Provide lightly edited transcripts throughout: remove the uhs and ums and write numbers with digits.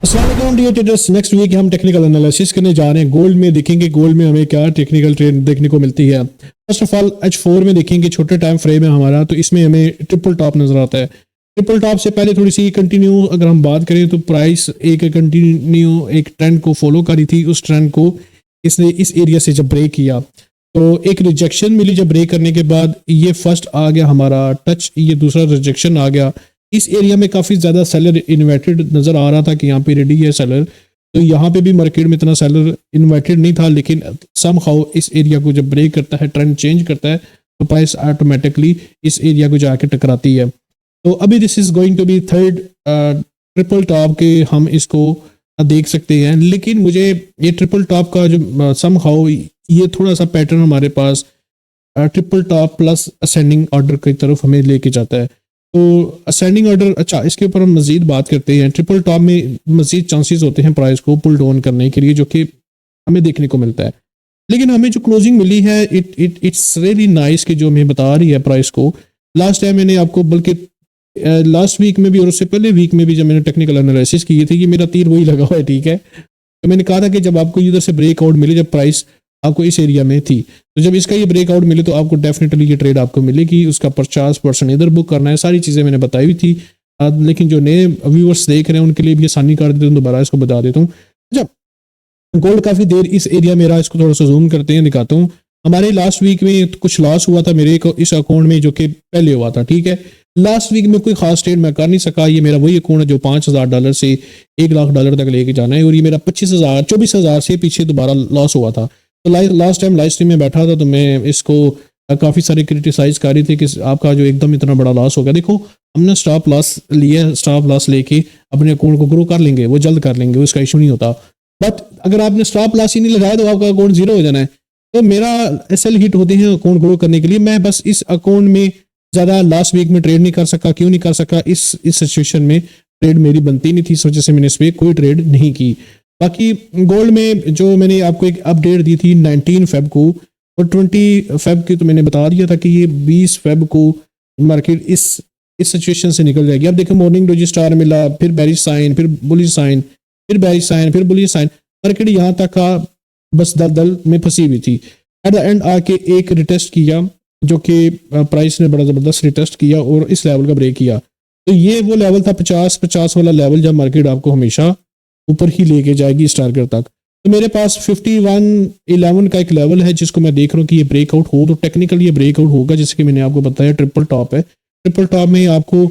अस्सलाम वालेकुम dear traders. Next week हम टेक्निकल एनालिसिस करने जा रहे हैं। गोल्ड में देखेंगे गोल्ड में हमें क्या टेक्निकल ट्रेड देखने को मिलती है। फर्स्ट ऑफ ऑल H4 में देखेंगे, छोटे टाइम फ्रेम है हमारा, तो इसमें हमें ट्रिपल टॉप नजर आता है। ट्रिपल टॉप से पहले थोड़ी सी कंटिन्यू अगर हम बात करें तो प्राइस एक कंटिन्यू एक ट्रेंड को फॉलो करी थी। उस ट्रेंड को इसने इस एरिया से जब ब्रेक किया तो एक रिजेक्शन मिली। जब ब्रेक करने के बाद ये फर्स्ट आ गया हमारा टच, ये दूसरा रिजेक्शन आ गया। इस एरिया में काफ़ी ज़्यादा सेलर इन्वर्टेड नज़र आ रहा था कि यहाँ पे रेडी है सेलर, तो यहाँ पे भी मार्केट में इतना सेलर इन्वर्टेड नहीं था, लेकिन समहाउ इस एरिया को जब ब्रेक करता है, ट्रेंड चेंज करता है, तो प्राइस ऑटोमेटिकली इस एरिया को जाके टकराती है। तो अभी this is going to be third triple top के हम इसको देख सकते हैं। लेकिन मुझे ये ट्रिपल टॉप का जो समहाउ ये थोड़ा सा पैटर्न हमारे पास triple top plus ascending order की तरफ हमें लेके जाता है। तो असेंडिंग ऑर्डर, अच्छा इसके ऊपर हम मजीद बात करते हैं। ट्रिपल टॉप में मजीद चांसेस होते हैं प्राइस को पुल डाउन करने के लिए, जो कि हमें देखने को मिलता है। लेकिन हमें जो क्लोजिंग मिली है इट्स रियली नाइस कि जो हमें बता रही है प्राइस को। लास्ट टाइम मैंने आपको, बल्कि लास्ट वीक में भी और उससे पहले वीक में भी जब मैंने टेक्निकल एनालिसिस किए थे, ये मेरा तीर वही लगा हुआ है, ठीक है। तो मैंने कहा था कि जब आपको इधर से ब्रेकआउट मिले, जब प्राइस आपको इस एरिया में थी, तो जब इसका ये ब्रेकआउट मिले तो आपको डेफिनेटली ये ट्रेड आपको मिलेगी। उसका 50% इधर बुक करना है, सारी चीज़ें मैंने बताई हुई थी। लेकिन जो नए व्यूअर्स देख रहे हैं उनके लिए भी आसानी कर देता हूँ, दोबारा इसको बता देता हूँ। अच्छा, गोल्ड काफ़ी देर इस एरिया में रहा, इसको थोड़ा सा जूम करते हैं, दिखाता हूँ। हमारे लास्ट वीक में कुछ लॉस हुआ था मेरे को इस अकाउंट में, जो कि पहले हुआ था, ठीक है। लास्ट वीक में कोई खास ट्रेड मैं कर नहीं सका। ये मेरा वही अकाउंट है जो $5,000 से $1,00,000 तक लेके जाना है, और ये मेरा 24,000 से पीछे दोबारा लॉस हुआ था। तो लास्ट टाइम लाइव स्ट्रीम में बैठा था तो मैं इसको काफ़ी सारे क्रिटिसाइज कर रही थी कि आपका जो एकदम इतना बड़ा लॉस हो गया। देखो, हमने स्टॉप लॉस लिया, स्टॉप लॉस लेके अपने अकाउंट को ग्रो कर लेंगे, वो जल्द कर लेंगे, उसका इशू नहीं होता। बट अगर आपने स्टॉप लॉस ही नहीं लगाया तो आपका अकाउंट जीरो हो जाना है। तो मेरा एसएल हिट होते हैं अकाउंट ग्रो करने के लिए। मैं बस इस अकाउंट में ज़्यादा लास्ट वीक में ट्रेड नहीं कर सका। क्यों नहीं कर सका? इस सिचुएशन में ट्रेड मेरी बनती नहीं थी, इस वजह से मैंने इस पर कोई ट्रेड नहीं की। बाकी गोल्ड में जो मैंने आपको एक अपडेट दी थी 19 फेब को और 20 फेब की, तो मैंने बता दिया था कि ये 20 फेब को मार्केट इस सिचुएशन से निकल जाएगी। अब देखो, मॉर्निंग डोजी स्टार मिला, फिर बेरिश साइन, फिर बुलिश साइन, फिर बेरिश साइन, फिर बुलिश साइन, मार्केट यहाँ तक का बस दलदल में फंसी हुई थी। एट द एंड आके एक रिटेस्ट किया, जो कि प्राइस ने बड़ा ज़बरदस्त रिटेस्ट किया और इस लेवल का ब्रेक किया। तो ये वो लेवल था 50 वाला लेवल, जब मार्केट आपको हमेशा ऊपर ही लेके जाएगी इस टारगेट तक। तो मेरे पास 5111 का एक लेवल है जिसको मैं देख रहा हूँ कि ये ब्रेकआउट हो, तो टेक्निकल ये ब्रेकआउट होगा, जैसे कि मैंने आपको बताया ट्रिपल टॉप है। ट्रिपल टॉप में आपको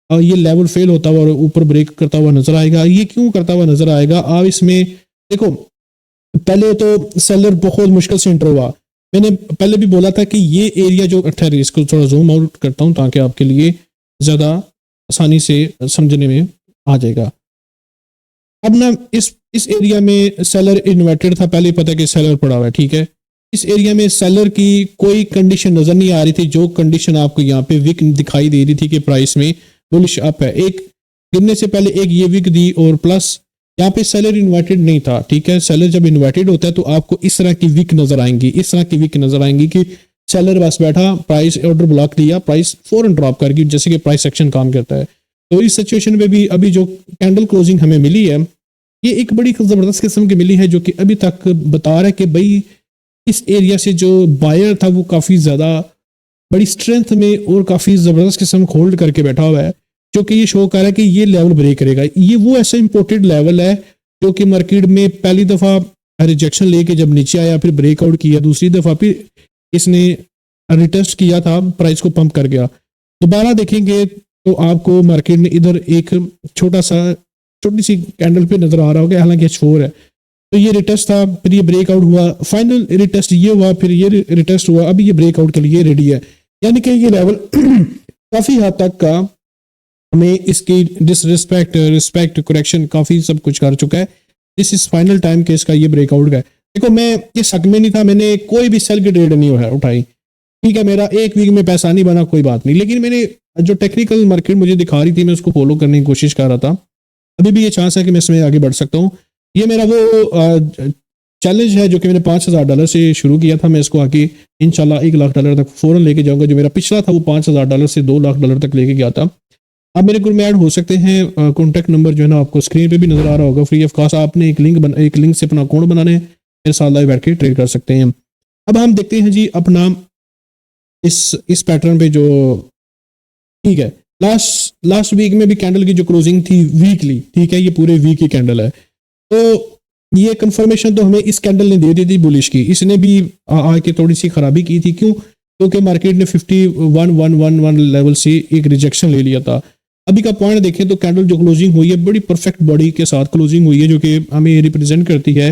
ये लेवल फेल होता हुआ और ऊपर ब्रेक करता हुआ नजर आएगा। ये क्यों करता हुआ नजर आएगा? आप इसमें देखो, पहले तो सेलर बहुत मुश्किल से एंटर हुआ। मैंने पहले भी बोला था कि ये एरिया जो ठहरे, इसको थोड़ा जूम आउट करता हूँ ताकि आपके लिए ज़्यादा आसानी से समझने में आ जाएगा। अब ना इस एरिया में सेलर इन्वर्टेड था, पहले पता है कि सेलर पड़ा हुआ है, ठीक है। इस एरिया में सेलर की कोई कंडीशन नजर नहीं आ रही थी। जो कंडीशन आपको यहाँ पे विक दिखाई दे रही थी कि प्राइस में बुलिश अप है, एक गिरने से पहले एक ये विक दी, और प्लस यहाँ पे सेलर इन्वर्टेड नहीं था, ठीक है। सेलर जब इन्वर्टेड होता है तो आपको इस तरह की विक नजर आएंगी, इस तरह की विक नजर आएंगी कि सेलर बस बैठा, प्राइस ऑर्डर ब्लॉक दिया, प्राइस फौरन ड्रॉप कर गई, जैसे कि प्राइस एक्शन काम करता है। तो इस सिचुएशन में भी अभी जो कैंडल क्लोजिंग हमें मिली है, ये एक बड़ी ज़बरदस्त किस्म की मिली है, जो कि अभी तक बता रहा है कि भाई इस एरिया से जो बायर था वो काफ़ी ज़्यादा बड़ी स्ट्रेंथ में और काफ़ी ज़बरदस्त किस्म होल्ड करके बैठा हुआ है, जो कि ये शो कर रहा है कि ये लेवल ब्रेक करेगा। ये वो ऐसा इंपोर्टेड लेवल है जो कि मार्केट में पहली दफ़ा रिजेक्शन लेके जब नीचे आया, फिर ब्रेकआउट किया, दूसरी दफ़ा फिर इसने रिटेस्ट किया था, प्राइस को पंप कर गया। दोबारा देखेंगे तो आपको मार्केट में इधर एक छोटी सी कैंडल पे नजर आ रहा होगा, हालांकि H4 है। तो ये रिटेस्ट था, फिर ये ब्रेकआउट हुआ, फाइनल रिटेस्ट ये हुआ, फिर ये रिटेस्ट हुआ, अभी ये ब्रेकआउट के लिए रेडी है। यानी कि ये लेवल काफ़ी हद तक का हमें इसकी रिस्पेक्ट करेक्शन काफ़ी सब कुछ कर चुका है। दिस इज फाइनल टाइम के इसका ये ब्रेकआउट का है। देखो, मैं ये शक में नहीं था, मैंने कोई भी सेल की ट्रेड नहीं उठाई, ठीक है। मेरा एक वीक में पैसा नहीं बना, कोई बात नहीं, लेकिन मैंने जो टेक्निकल मार्केट मुझे दिखा रही थी मैं उसको फॉलो करने की कोशिश कर रहा था। अभी भी ये चांस है कि मैं इसमें आगे बढ़ सकता हूँ। ये मेरा वो चैलेंज है जो कि मैंने $5,000 से शुरू किया था। मैं इसको आगे इंशाल्लाह $1,00,000 तक फ़ौरन लेके जाऊंगा। जो मेरा पिछला था वो $5,000 से $2,00,000 तक लेके गया था। आप मेरे ग्रुप में ऐड हो सकते हैं। कॉन्टैक्ट नंबर जो है ना आपको स्क्रीन पे भी नजर आ रहा होगा। फ्री ऑफ कॉस्ट आपने एक लिंक से अपना अकाउंट बनाना है, मेरे साथ लाइव बैठ के ट्रेड कर सकते हैं। अब हम देखते हैं जी अपना इस पैटर्न पे जो ठीक है, लास्ट वीक में भी कैंडल की जो क्लोजिंग थी वीकली, ठीक है, ये पूरे वीक की कैंडल है। तो ये कंफर्मेशन तो हमें इस कैंडल ने दे दी थी बुलिश की, इसने भी आके थोड़ी सी खराबी की थी। क्यों? क्योंकि मार्केट ने 51,111 लेवल से एक रिजेक्शन ले लिया था। अभी का पॉइंट देखें तो कैंडल जो क्लोजिंग हुई है बड़ी परफेक्ट बॉडी के साथ क्लोजिंग हुई है, जो कि हमें रिप्रेजेंट करती है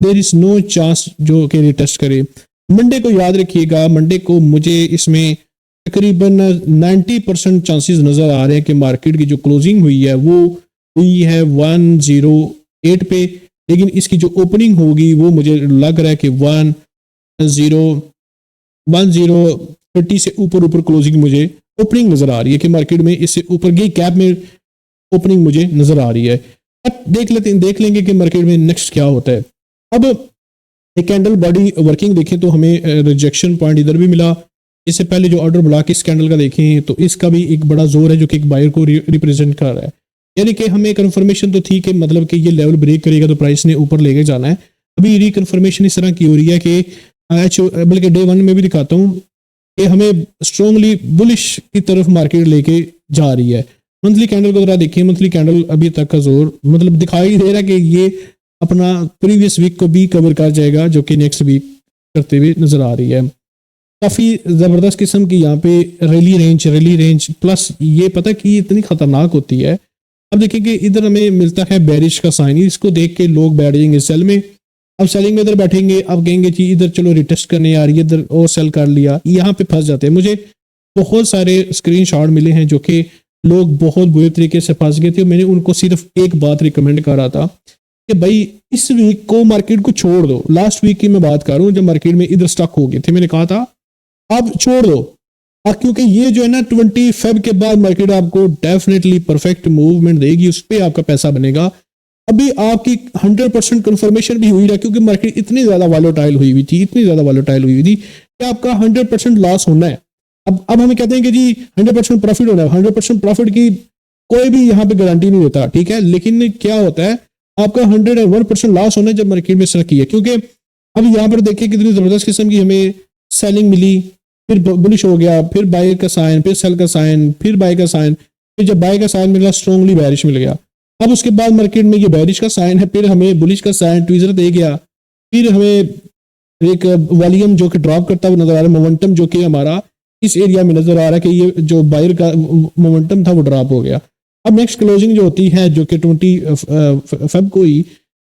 देयर इज नो चांस जो कि रिटेस्ट करे। मंडे को याद रखिएगा, मंडे को मुझे इसमें तकरीबन 90% चांसेस नजर आ रहे हैं कि मार्केट की जो क्लोजिंग हुई है वो हुई है 108 पे, लेकिन इसकी जो ओपनिंग होगी वो मुझे लग रहा है कि 1030 से ऊपर क्लोजिंग मुझे ओपनिंग नजर आ रही है कि मार्केट में इससे ऊपर की कैप में ओपनिंग मुझे नजर आ रही है। अब देख लेंगे कि मार्केट में नेक्स्ट क्या होता है। अब एक कैंडल बॉडी वर्किंग देखें तो हमें रिजेक्शन पॉइंट इधर भी मिला। इससे पहले जो ऑर्डर ब्लॉक इस कैंडल का देखें तो इसका भी एक बड़ा जोर है जो कि एक बायर को रिप्रेजेंट कर रहा है। यानी कि हमें कंफर्मेशन तो थी कि मतलब कि ये लेवल ब्रेक करेगा तो प्राइस ने ऊपर लेके जाना है। अभी रिकन्फर्मेशन इस तरह की हो रही है कि बल्कि डे 1 में भी दिखाता हूँ कि हमें स्ट्रोंगली बुलिश की तरफ मार्केट लेके जा रही है। मंथली कैंडल को जरा देखिए, मंथली कैंडल अभी तक का जोर मतलब दिखाई दे रहा है कि ये अपना प्रीवियस वीक को भी कवर कर जाएगा, जो कि नेक्स्ट वीक करते हुए नजर आ रही है। काफ़ी ज़बरदस्त किस्म की यहाँ पे रैली रेंज प्लस ये पता कि इतनी खतरनाक होती है। अब देखिए कि इधर हमें मिलता है बेरिश का साइन, इसको देख के लोग बैठ जाएंगे सेल में। अब सेलिंग में इधर बैठेंगे, अब कहेंगे जी इधर चलो रिटेस्ट करने आ रही है, इधर और सेल कर लिया, यहाँ पे फंस जाते हैं। मुझे बहुत सारे स्क्रीनशॉट मिले हैं जो कि लोग बहुत बुरे तरीके से फंस गए थे। मैंने उनको सिर्फ एक बात रिकमेंड करा था कि भाई इस वीक को मार्केट को छोड़ दो। लास्ट वीक की मैं बात कर रहा हूँ जब मार्केट में इधर स्टक हो गए थे, मैंने कहा था अब छोड़ दो, क्योंकि ये जो है ना 20 फेब के बाद मार्केट आपको डेफिनेटली परफेक्ट मूवमेंट देगी, उस पर आपका पैसा बनेगा। अभी आपकी 100% कंफर्मेशन भी हुई है क्योंकि मार्केट इतनी ज्यादा वॉलेटाइल हुई हुई थी कि आपका 100% लॉस होना है। अब हमें कहते हैं कि जी 100% प्रॉफिट होना है। 100% प्रॉफिट की कोई भी यहाँ पे गारंटी नहीं देता, ठीक है, लेकिन क्या होता है आपका 101% लॉस होना है जब मार्केट में सरकी है। क्योंकि अब यहाँ पर देखिए कितनी जबरदस्त किस्म की हमें सेलिंग मिली, फिर बुलिश हो गया, फिर बाय का साइन, फिर सेल का साइन, फिर बाय का साइन, फिर जब बाय का साइन मिला स्ट्रांगली बेरिश मिल गया। अब उसके बाद मार्केट में ये बेरिश का साइन है, फिर हमें बुलिश का साइन ट्विजर दे गया, फिर हमें एक वॉल्यूम जो कि ड्रॉप करता हुआ नजर आ रहा है, मोमेंटम जो कि हमारा इस एरिया में नजर आ रहा है कि ये जो बायर का मोमेंटम था वो ड्रॉप हो गया। अब नेक्स्ट क्लोजिंग जो होती है जो कि 20 फेब को ही,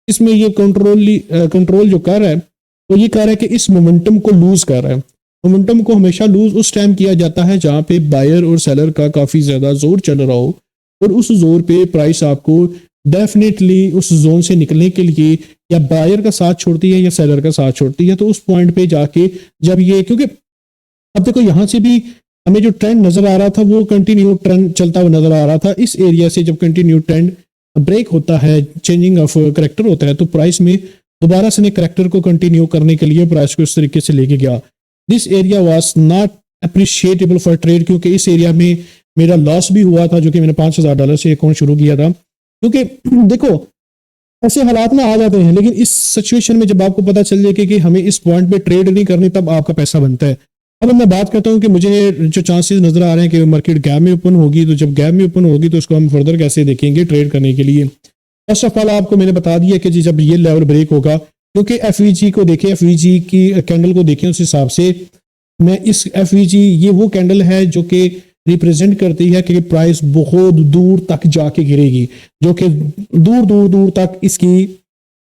इसमें ये कंट्रोल जो कर रहा है तो ये कह रहा है कि इस मोमेंटम को लूज कर रहा है। मोमेंटम को हमेशा लूज उस टाइम किया जाता है जहां पे बायर और सेलर का काफी ज्यादा जोर चल रहा हो, और उस जोर पे प्राइस आपको डेफिनेटली उस जोन से निकलने के लिए या बायर का साथ छोड़ती है या सेलर का साथ छोड़ती है। तो उस पॉइंट पे जाके जब ये, क्योंकि अब देखो यहां से भी हमें जो ट्रेंड नजर आ रहा था वो कंटिन्यू ट्रेंड चलता हुआ नजर आ रहा था। इस एरिया से जब कंटिन्यू ट्रेंड ब्रेक होता है, चेंजिंग ऑफ करेक्टर होता है, तो प्राइस में दोबारा से करेक्टर को कंटिन्यू करने के लिए प्राइस को इस तरीके से लेके गया। This area was not appreciable for trade, क्योंकि इस एरिया में मेरा लॉस भी हुआ था जो कि मैंने $5000 से अकाउंट शुरू किया था। क्योंकि देखो ऐसे हालात में आ जाते हैं, लेकिन इस सिचुएशन में जब आपको पता चल जाए कि हमें इस पॉइंट पे ट्रेड नहीं करनी, तब आपका पैसा बनता है। अब मैं बात करता हूं कि मुझे जो चांसेस नजर आ रहे हैं कि मार्केट गैप में ओपन होगी, तो जब गैप में ओपन होगी तो उसको हम फर्दर कैसे देखेंगे ट्रेड करने के लिए। फर्स्ट ऑफ ऑल आपको मैंने बता दिया कि जी जब ये लेवल ब्रेक होगा, क्योंकि एफवीजी को देखें, एफवीजी की कैंडल को देखें, उस हिसाब से मैं इस एफवीजी ये वो कैंडल है जो कि रिप्रेजेंट करती है कि प्राइस बहुत दूर तक जाके गिरेगी, जो कि दूर दूर दूर तक इसकी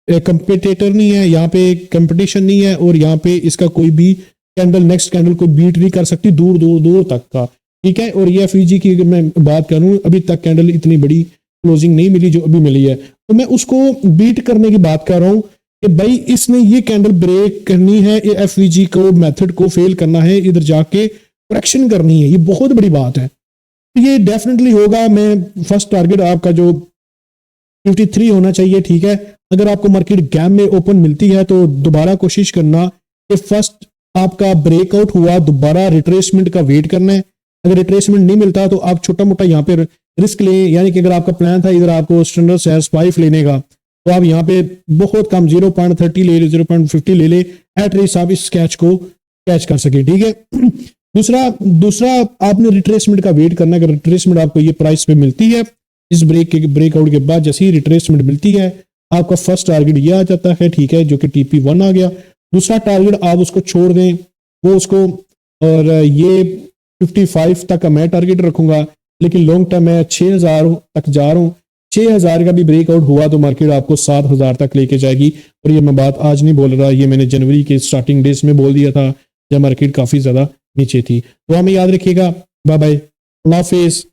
कंपटीटर नहीं है, यहाँ पे कंपटीशन नहीं है, और यहाँ पे इसका कोई भी कैंडल नेक्स्ट कैंडल को बीट नहीं कर सकती दूर दूर दूर तक का, ठीक है। और ये एफईजी की अगर मैं बात करूं, अभी तक कैंडल इतनी बड़ी क्लोजिंग नहीं मिली जो अभी मिली है, तो मैं उसको बीट करने की बात कर रहा हूं कि भाई इसने ये कैंडल ब्रेक करनी है, एफईजी को मेथड को फेल करना है, इधर जाके करेक्शन करनी है, ये बहुत बड़ी बात है। तो ये डेफिनेटली होगा। मैं फर्स्ट टारगेट आपका जो 53 होना चाहिए, ठीक है। अगर आपको मार्केट गैप में ओपन मिलती है तो दोबारा कोशिश करना कि फर्स्ट आपका ब्रेकआउट हुआ, दोबारा रिट्रेसमेंट का वेट करना है। अगर रिट्रेसमेंट नहीं मिलता तो आप छोटा मोटा यहाँ पे रिस्क लें, यानी कि अगर आपका प्लान था इधर आपको स्टैंडर्ड शेयर 5 लेने का, तो आप यहाँ पे बहुत कम 0.30 ले ले, 0.50 ले ले, एट लीस्ट आप इस कैच को कैच कर सके, ठीक है। दूसरा आपने रिट्रेसमेंट का वेट करना है। अगर रिट्रेसमेंट आपको ये प्राइस पे मिलती है, इस ब्रेकआउट के बाद जैसे ही रिट्रेसमेंट मिलती है, आपका फर्स्ट टारगेट ये आ जाता है, ठीक है, जो कि TP1 आ गया। दूसरा टारगेट आप उसको छोड़ दें, वो उसको, और ये 55 तक का मैं टारगेट रखूंगा, लेकिन लॉन्ग टर्म मैं 6000 तक जा रहा हूँ। 6000 का भी ब्रेकआउट हुआ तो मार्केट आपको 7000 तक लेके जाएगी। और ये मैं बात आज नहीं बोल रहा, ये मैंने जनवरी के स्टार्टिंग डेज में बोल दिया था जब मार्केट काफी ज्यादा नीचे थी। तो हमें याद रखिएगा। बाय बाय, अल्लाह हाफिज।